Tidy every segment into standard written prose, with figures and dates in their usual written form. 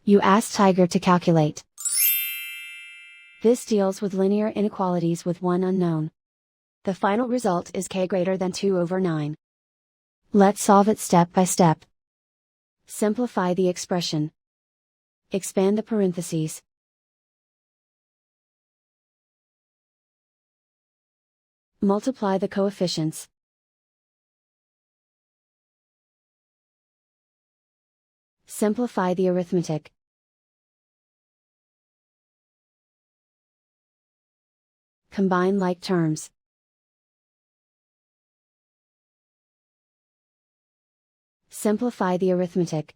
You ask Tiger to calculate. This deals with linear inequalities with one unknown. The final result is k greater than 2 over 9. Let's solve it step by step. Simplify the expression. Expand the parentheses. Multiply the coefficients. Simplify the arithmetic. Combine like terms. Simplify the arithmetic.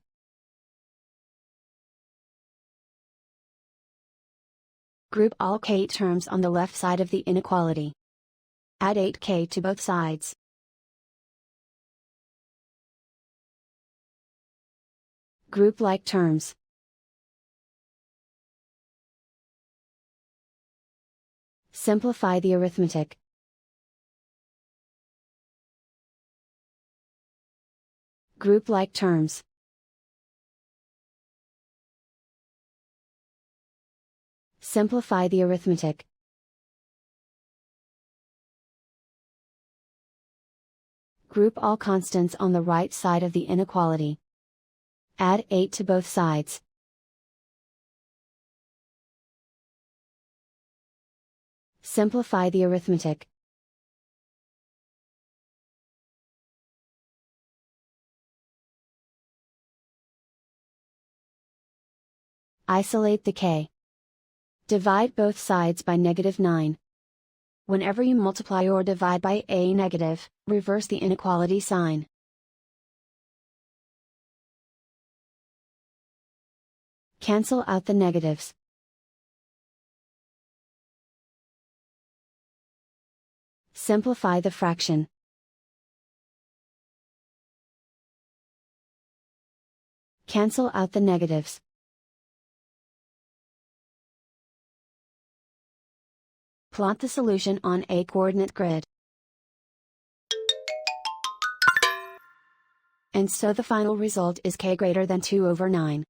Group all k terms on the left side of the inequality. Add 8k to both sides. Group like terms. Simplify the arithmetic. Group like terms. Simplify the arithmetic. Group all constants on the right side of the inequality. Add 8 to both sides. Simplify the arithmetic. Isolate the k. Divide both sides by -9. Whenever you multiply or divide by a negative, reverse the inequality sign. Cancel out the negatives. Simplify the fraction. Cancel out the negatives. Plot the solution on a coordinate grid. And so the final result is k greater than 2 over 9.